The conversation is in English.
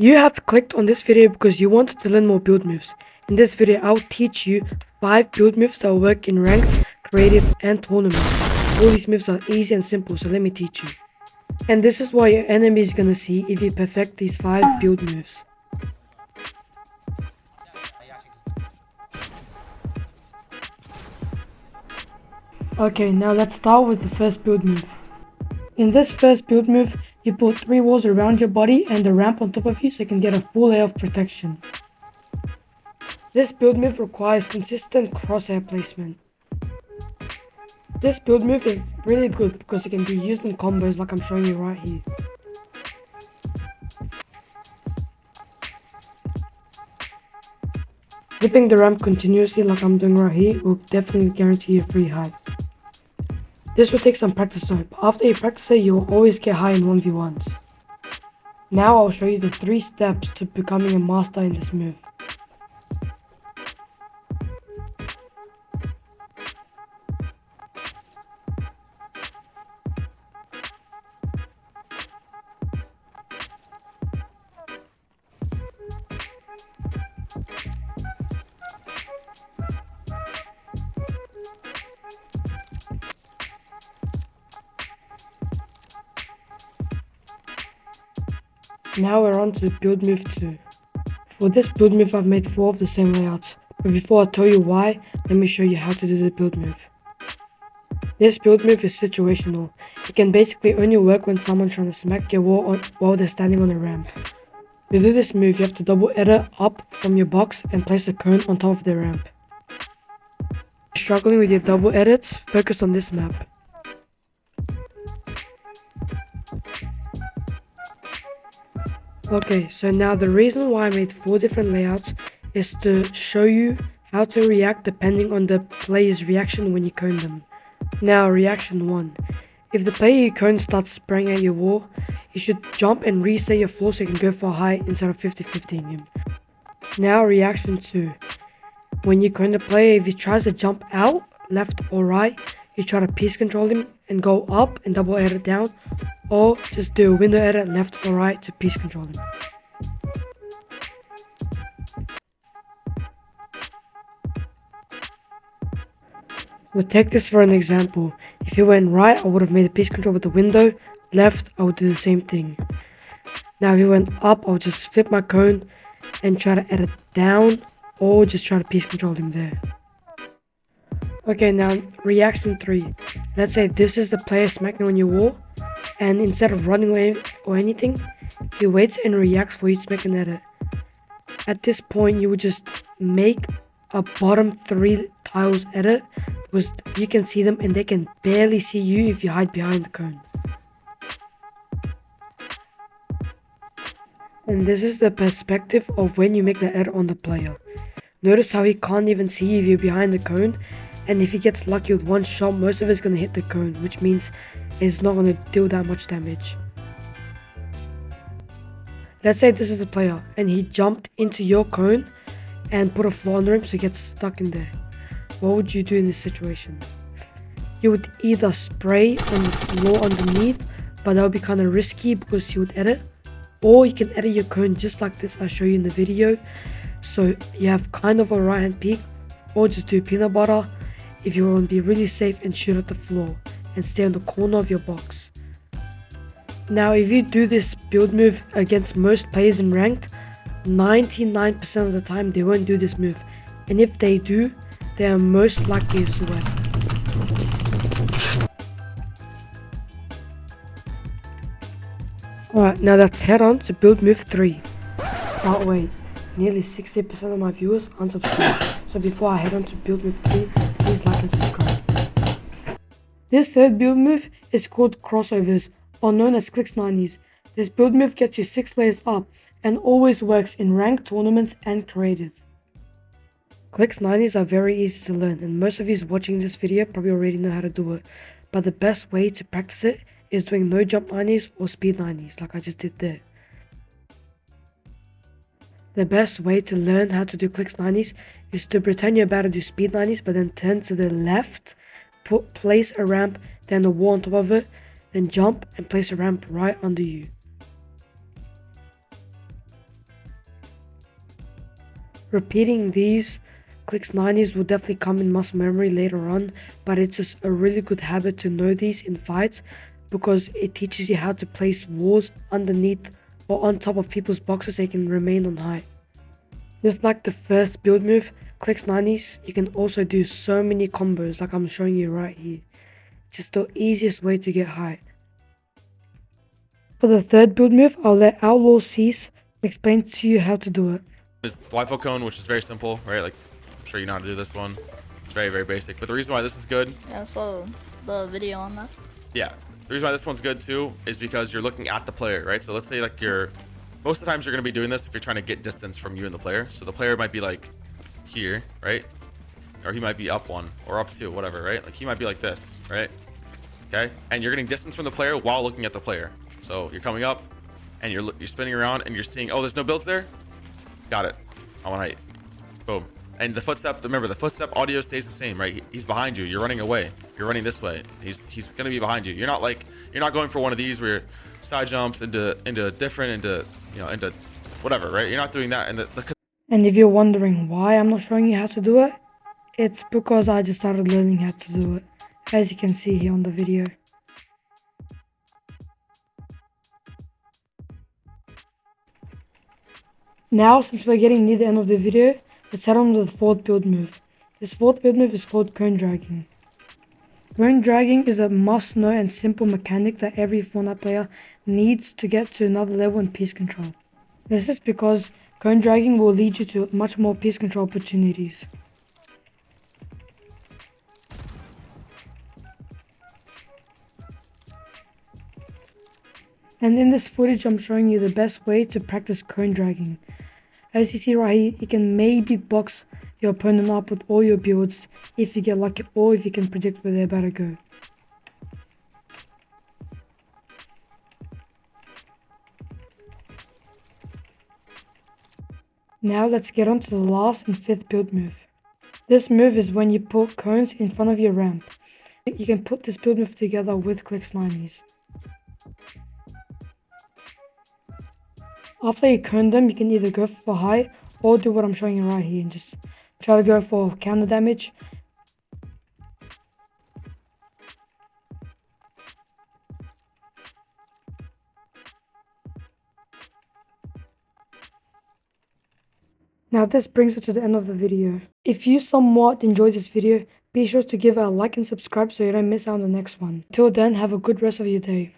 You have clicked on this video because you wanted to learn more build moves. In this video, I'll teach you 5 build moves that will work in ranked, creative, and tournaments. All these moves are easy and simple, so let me teach you. And this is what your enemy is gonna see if you perfect these 5 build moves. Okay, now let's start with the first build move. In this first build move, you put 3 walls around your body and a ramp on top of you so you can get a full layer of protection. This build move requires consistent crosshair placement. This build move is really good because it can be used in combos like I'm showing you right here. Flipping the ramp continuously like I'm doing right here will definitely guarantee you free hide. This will take some practice though, but after you practice it, you will always get high in 1v1s. Now I'll show you the 3 steps to becoming a master in this move. Now we're on to build move 2. For this build move I've made 4 of the same layouts, but before I tell you why, let me show you how to do the build move. This build move is situational. It can basically only work when someone's trying to smack your wall while they're standing on a ramp. To do this move you have to double edit up from your box and place a cone on top of the ramp. If you're struggling with your double edits, focus on this map. Okay, so now the reason why I made 4 different layouts is to show you how to react depending on the player's reaction when you cone them. Now reaction 1. If the player you cone starts spraying at your wall, you should jump and reset your floor so you can go for a high instead of 50-50ing him. Now reaction 2. When you cone the player, if he tries to jump out, left or right, you try to piece control him and go up and double edit down, or just do a window edit left or right to piece control him. So take this for an example. If he went right, I would have made a piece control with the window. Left, I would do the same thing. Now if he went up, I would just flip my cone and try to edit down, or just try to piece control him there. Okay, now reaction 3. Let's say this is the player smacking on your wall, and instead of running away or anything, he waits and reacts for you to make an edit. At this point, you would just make a bottom 3 tiles edit, because you can see them and they can barely see you if you hide behind the cone. And this is the perspective of when you make the edit on the player. Notice how he can't even see you if you're behind the cone, and if he gets lucky with one shot, most of it's going to hit the cone, which means it's not going to deal that much damage. Let's say this is the player and he jumped into your cone and put a floor under him so he gets stuck in there. What would you do in this situation? You would either spray on the floor underneath, but that would be kind of risky because you would edit, or you can edit your cone just like this I show you in the video, so you have kind of a right hand peak, or just do peanut butter if you want to be really safe and shoot at the floor and stay on the corner of your box. Now if you do this build move against most players in ranked, 99% of the time they won't do this move, and if they do, they are most likely to sweat. Alright, now let's head on to build move 3. But wait, nearly 60% of my viewers unsubscribe, so before I head on to build move 3, please like and subscribe. This third build move is called crossovers, or known as Clicks 90s. This build move gets you 6 layers up and always works in ranked tournaments and creative. Clicks 90s are very easy to learn, and most of you watching this video probably already know how to do it, but the best way to practice it is doing no jump 90s or speed 90s like I just did there. The best way to learn how to do Clicks 90s is to pretend you're about to do speed 90s, but then turn to the left, place a ramp, then a wall on top of it, then jump and place a ramp right under you. Repeating these clicks 90s will definitely come in muscle memory later on, but it's just a really good habit to know these in fights because it teaches you how to place walls underneath or on top of people's boxes so they can remain on height. Just like the first build move, clicks 90s, you can also do so many combos like I'm showing you right here. Just the easiest way to get height. For the third build move, I'll let Outlaw Cease explain to you how to do it. Is the Wi-Fi cone, which is very simple, right? Like, I'm sure you know how to do this one. It's very, very basic. But the reason why this is good... Yeah, I saw the video on that. Yeah. The reason why this one's good, too, is because you're looking at the player, right? So let's say, like, most of the times you're going to be doing this if you're trying to get distance from you and the player. So the player might be, like, here, right? Or he might be up 1 or up 2, whatever, right? Like, he might be like this, right? Okay? And you're getting distance from the player while looking at the player. So you're coming up, and you're spinning around, and you're seeing, oh, there's no builds there? Got it. I want height. Boom. And the footstep, remember, the footstep audio stays the same, right? He's behind you. You're running away. You're running this way. He's going to be behind you. You're not going for one of these where side jumps into whatever, right? You're not doing that. And if you're wondering why I'm not showing you how to do it, it's because I just started learning how to do it, as you can see here on the video. Now, since we're getting near the end of the video, let's head on to the fourth build move. This fourth build move is called cone dragging. Cone dragging is a must-know and simple mechanic that every Fortnite player needs to get to another level in piece control. This is because cone dragging will lead you to much more piece control opportunities. And in this footage, I'm showing you the best way to practice cone dragging. As you see right here, you can maybe box your opponent up with all your builds if you get lucky or if you can predict where they're about to go. Now let's get on to the last and fifth build move. This move is when you put cones in front of your ramp. You can put this build move together with clicks 90s. After you cone them, you can either go for height or do what I'm showing you right here and just try to go for counter damage. Now this brings us to the end of the video. If you somewhat enjoyed this video, be sure to give it a like and subscribe so you don't miss out on the next one. Till then, have a good rest of your day.